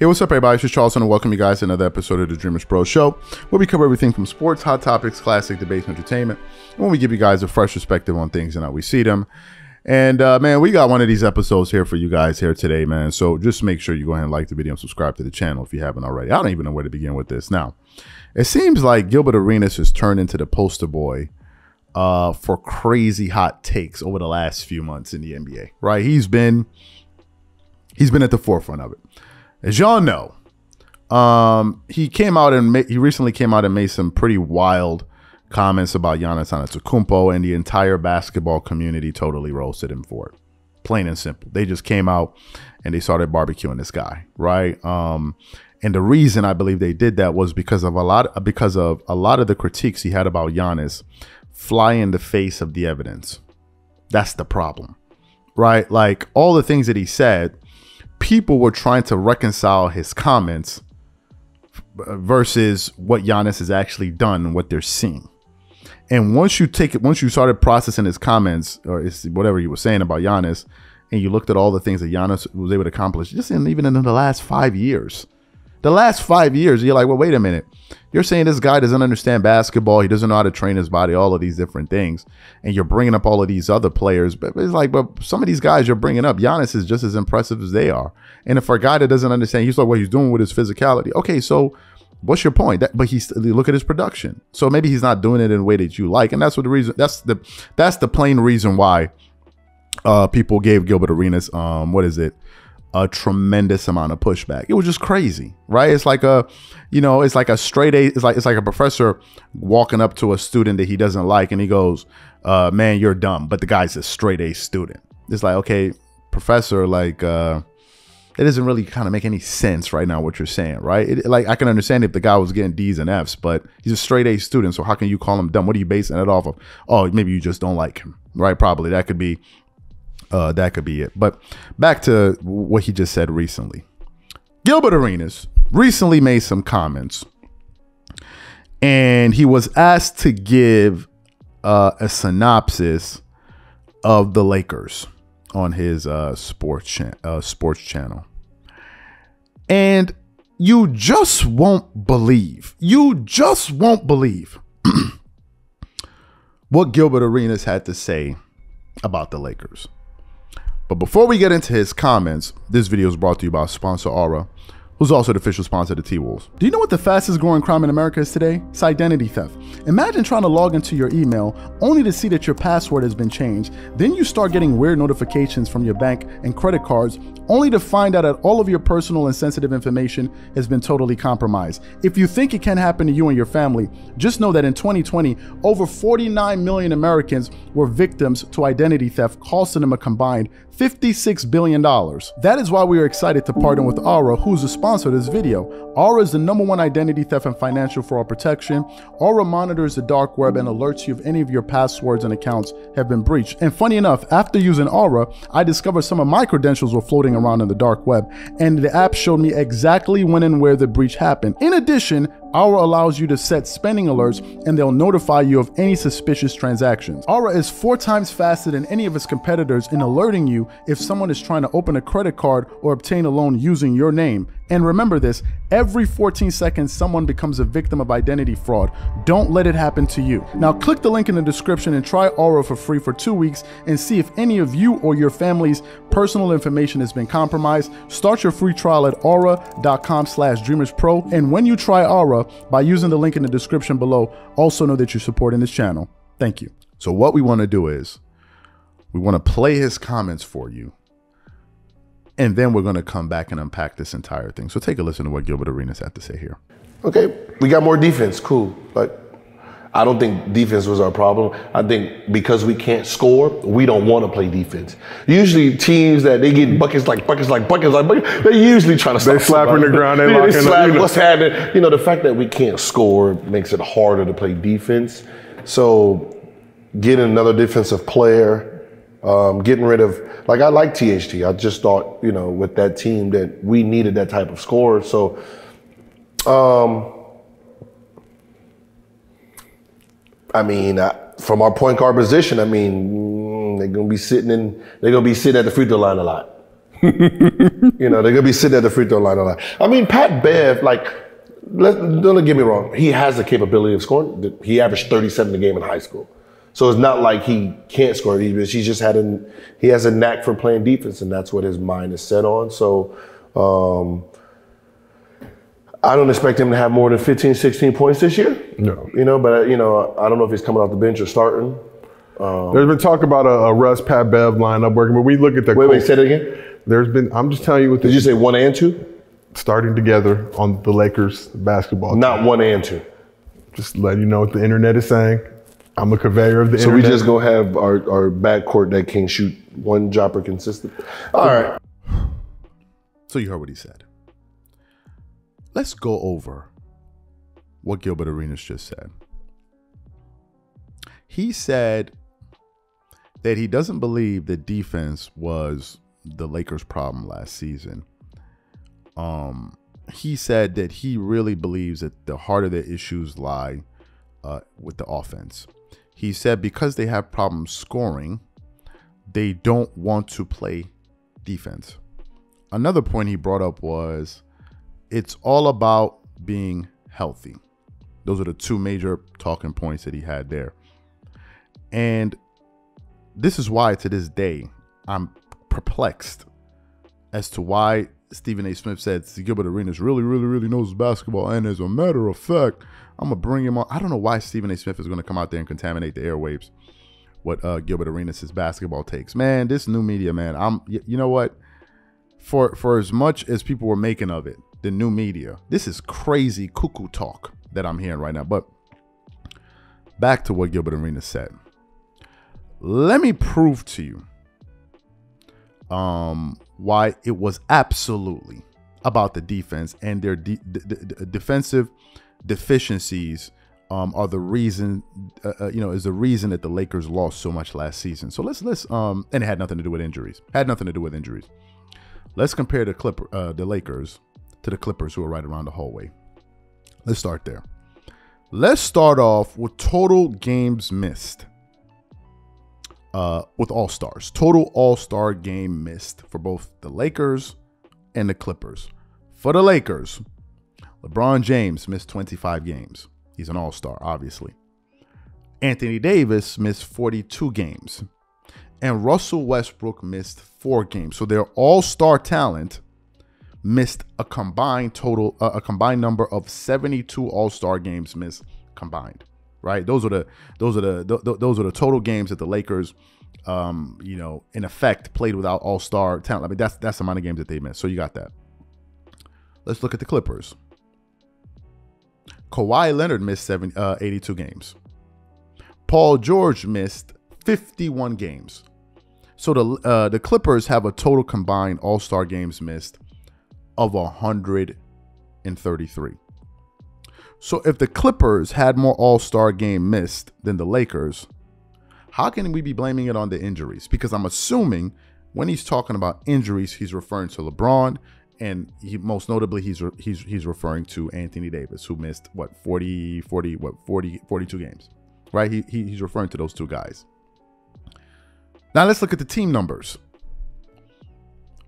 Hey, what's up, everybody? It's Charleston, and welcome you guys to another episode of the Dreamerspro Show, where we cover everything from sports, hot topics, classic debates, and entertainment, and when we give you guys a fresh perspective on things and how we see them. And man, we got one of these episodes here for you guys here today, man. So just make sure you go ahead and like the video and subscribe to the channel if you haven't already. I don't even know where to begin with this. Now, it seems like Gilbert Arenas has turned into the poster boy for crazy hot takes over the last few months in the NBA, right? He's been at the forefront of it. As y'all know, he recently came out and made some pretty wild comments about Giannis Antetokounmpo, and the entire basketball community totally roasted him for it. Plain and simple. They just came out and they started barbecuing this guy, right? And the reason I believe they did that was because of a lot of the critiques he had about Giannis fly in the face of the evidence. That's the problem, right? Like all the things that he said, people were trying to reconcile his comments versus what Giannis has actually done and what they're seeing. And once you started processing his comments or whatever you were saying about Giannis, and you looked at all the things that Giannis was able to accomplish, just even in the last 5 years. The last 5 years, you're like, well, wait a minute. You're saying this guy doesn't understand basketball. He doesn't know how to train his body, all of these different things. And you're bringing up all of these other players. But it's like, but some of these guys you're bringing up, Giannis is just as impressive as they are. And if for a guy that doesn't understand, he's like what he's doing with his physicality. Okay, so what's your point? But look at his production. So maybe he's not doing it in a way that you like. And that's what the reason, that's the plain reason why people gave Gilbert Arenas, a tremendous amount of pushback. It was just crazy, right? It's like it's like a straight A. It's like a professor walking up to a student that he doesn't like, and he goes, "Man, you're dumb." But the guy's a straight A student. It's like, okay, professor, like it doesn't really kind of make any sense right now what you're saying, right? Like I can understand if the guy was getting D's and F's, but he's a straight A student, so how can you call him dumb? What are you basing it off of? Oh, maybe you just don't like him, right? Probably that could be it. But back to what he just said recently. Gilbert Arenas recently made some comments, and he was asked to give a synopsis of the Lakers on his sports channel. And you just won't believe what Gilbert Arenas had to say about the Lakers. But before we get into his comments, this video is brought to you by sponsor Aura, who's also the official sponsor of the T-Wolves. Do you know what the fastest growing crime in America is today? It's identity theft. Imagine trying to log into your email only to see that your password has been changed. Then you start getting weird notifications from your bank and credit cards, only to find out that all of your personal and sensitive information has been totally compromised. If you think it can happen to you and your family, just know that in 2020, over 49 million Americans were victims to identity theft, costing them a combined $56 billion. That is why we are excited to partner with Aura, who's the sponsor of this video. Aura is the #1 identity theft and financial fraud protection. Aura monitors the dark web and alerts you if any of your passwords and accounts have been breached. And funny enough, after using Aura, I discovered some of my credentials were floating around in the dark web, and the app showed me exactly when and where the breach happened. In addition, Aura allows you to set spending alerts, and they'll notify you of any suspicious transactions. Aura is 4 times faster than any of its competitors in alerting you if someone is trying to open a credit card or obtain a loan using your name. And remember this, every 14 seconds, someone becomes a victim of identity fraud. Don't let it happen to you. Now click the link in the description and try Aura for free for 2 weeks and see if any of you or your family's personal information has been compromised. Start your free trial at aura.com/dreamerspro. And when you try Aura by using the link in the description below, also know that you're supporting this channel. Thank you. So what we want to do is we want to play his comments for you, and then we're going to come back and unpack this entire thing. So take a listen to what Gilbert Arenas had to say here. Okay, we got more defense, cool. But I don't think defense was our problem. I think because we can't score, we don't want to play defense. Usually teams that they get buckets, they're usually trying to stop. They slap in the ground, they lock in. What's happening? You know, the fact that we can't score makes it harder to play defense. So getting another defensive player, getting rid of, like I like THT. I just thought, you know, with that team that we needed that type of score. So, I mean, from our point guard position, I mean, they're gonna be sitting at the free throw line a lot. You know, they're gonna be sitting at the free throw line a lot. I mean, Pat Bev, like, don't get me wrong, he has the capability of scoring. He averaged 37 a game in high school. So it's not like he can't score. He just he has a knack for playing defense, and that's what his mind is set on. So I don't expect him to have more than 15, 16 points this year. No. You know, but I don't know if he's coming off the bench or starting. There's been talk about a Russ Pat Bev lineup working, but we look at the Wait, say that again? I'm just telling you what Did you say 1 and 2? Starting together on the Lakers basketball team. Not 1 and 2. Just letting you know what the internet is saying. I'm a conveyor of the So internet. we just go have our backcourt that can shoot one dropper consistent. All right. So you heard what he said. Let's go over what Gilbert Arenas just said. He said that he doesn't believe that defense was the Lakers' problem last season. He said that he really believes that the heart of the issues lie with the offense. He said because they have problems scoring, they don't want to play defense. Another point he brought up was it's all about being healthy. Those are the two major talking points that he had there. And this is why to this day, I'm perplexed as to why Stephen A. Smith said Gilbert Arenas really knows basketball. And as a matter of fact, I'm going to bring him on. I don't know why Stephen A. Smith is going to come out there and contaminate the airwaves with Gilbert Arenas' basketball takes. Man, this new media, man, you know what? For as much as people were making of it, the new media, this is crazy cuckoo talk that I'm hearing right now. But back to what Gilbert Arenas said. Let me prove to you why it was absolutely about the defense, and their defensive deficiencies are the reason, is the reason that the Lakers lost so much last season. So let's and it had nothing to do with injuries. Let's compare the Lakers to the Clippers, who are right around the hallway. Let's start there. Let's start off with total games missed. With All-Stars. Total All-Star game missed for both the Lakers and the Clippers. For the Lakers, LeBron James missed 25 games. He's an All-Star, obviously. Anthony Davis missed 42 games. And Russell Westbrook missed 4 games. So their All-Star talent missed a combined number of 72 All-Star games missed combined. Right, those are the total games that the Lakers, in effect, played without All-Star talent. I mean, that's the amount of games that they missed. So you got that. Let's look at the Clippers. Kawhi Leonard missed 82 games. Paul George missed 51 games. So the Clippers have a total combined All-Star games missed of 133. So if the Clippers had more All-Star game missed than the Lakers, how can we be blaming it on the injuries? Because I'm assuming when he's talking about injuries, he's referring to LeBron, and most notably he's referring to Anthony Davis, who missed 42 games, right? He's referring to those two guys. Now let's look at the team numbers.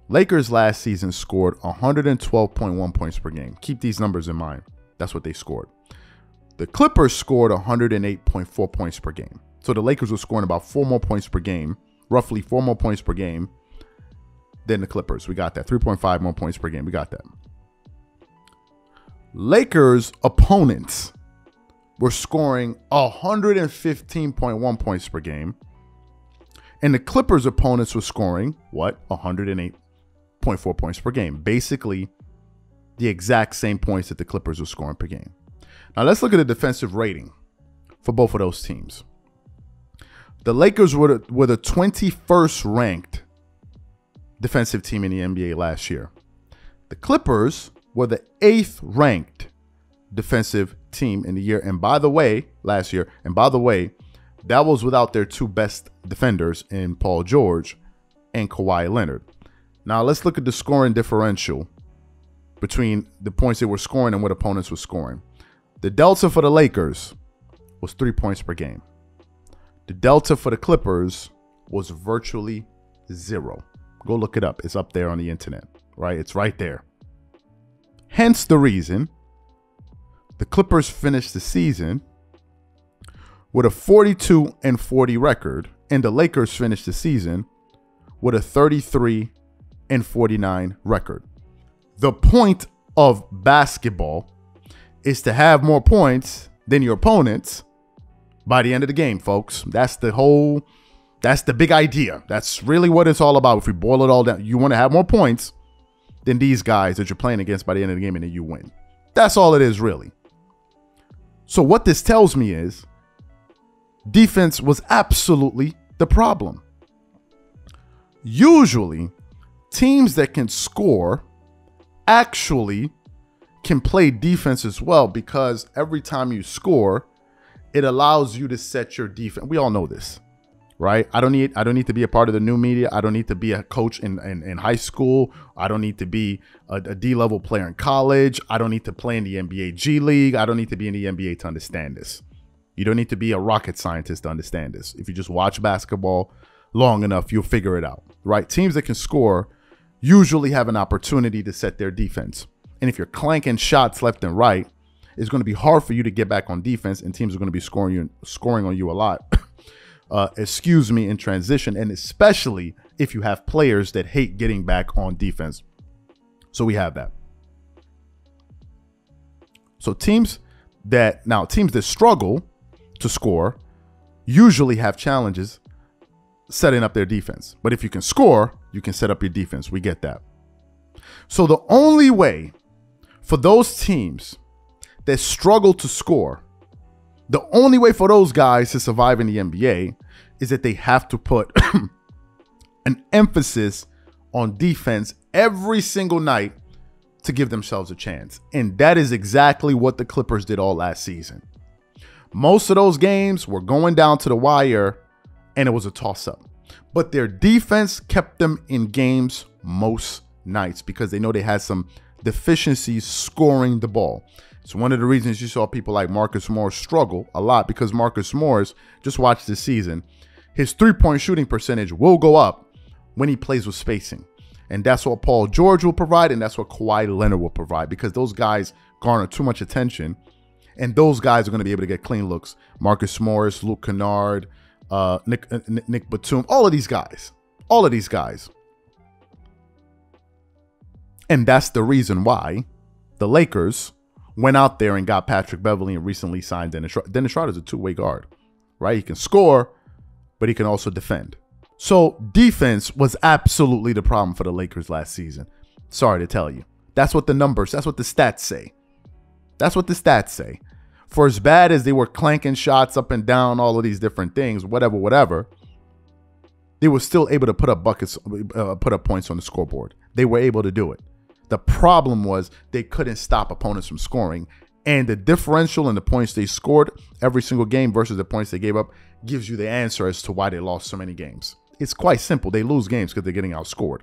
Lakers last season scored 112.1 points per game. Keep these numbers in mind. That's what they scored. The Clippers scored 108.4 points per game. So the Lakers were scoring about 4 more points per game, roughly 4 more points per game than the Clippers. We got that. 3.5 more points per game. We got that. Lakers opponents were scoring 115.1 points per game. And the Clippers opponents were scoring, 108.4 points per game. Basically, the exact same points that the Clippers were scoring per game. Now, let's look at the defensive rating for both of those teams. The Lakers were the 21st ranked defensive team in the NBA last year. The Clippers were the 8th ranked defensive team in the year. And by the way, last year, that was without their 2 best defenders in Paul George and Kawhi Leonard. Now, let's look at the scoring differential between the points they were scoring and what opponents were scoring. The delta for the Lakers was 3 points per game. The delta for the Clippers was virtually 0. Go look it up. It's up there on the internet, right? It's right there. Hence the reason the Clippers finished the season with a 42-40 record, and the Lakers finished the season with a 33-49 record. The point of basketball is to have more points than your opponents by the end of the game, folks. That's the big idea. That's really what it's all about. If we boil it all down, you want to have more points than these guys that you're playing against by the end of the game, and then you win. That's all it is, really. So what this tells me is defense was absolutely the problem. Usually, teams that can score actually can play defense as well, because every time you score, it allows you to set your defense. We all know this, right? I don't need to be a part of the new media. I don't need to be a coach in high school. I don't need to be a D-level player in college. I don't need to play in the NBA G League. I don't need to be in the NBA to understand this. You don't need to be a rocket scientist to understand this. If you just watch basketball long enough, you'll figure it out, right? Teams that can score usually have an opportunity to set their defense. And if you're clanking shots left and right, it's going to be hard for you to get back on defense, and teams are going to be scoring on you a lot. In transition, and especially if you have players that hate getting back on defense. So we have that. So teams that struggle to score usually have challenges setting up their defense. But if you can score, you can set up your defense. We get that. So the only way for those teams that struggle to score, the only way for those guys to survive in the NBA is that they have to put an emphasis on defense every single night to give themselves a chance. And that is exactly what the Clippers did all last season. Most of those games were going down to the wire, and it was a toss-up. But their defense kept them in games most nights because they know they had some deficiencies scoring the ball. It's one of the reasons you saw people like Marcus Morris struggle a lot, because Marcus Morris, just watch this season, his three-point shooting percentage will go up when he plays with spacing. And that's what Paul George will provide, and that's what Kawhi Leonard will provide, because those guys garner too much attention, and those guys are going to be able to get clean looks. Marcus Morris, Luke Kennard, Nick Batum, all of these guys. And that's the reason why the Lakers went out there and got Patrick Beverley and recently signed Dennis Schroeder. Dennis Schroeder is a two-way guard, right? He can score, but he can also defend. So defense was absolutely the problem for the Lakers last season. Sorry to tell you. That's what the stats say. That's what the stats say. For as bad as they were clanking shots up and down, all of these different things, whatever, they were still able to put up buckets, put up points on the scoreboard. They were able to do it. The problem was they couldn't stop opponents from scoring. And the differential in the points they scored every single game versus the points they gave up gives you the answer as to why they lost so many games. It's quite simple. They lose games because they're getting outscored.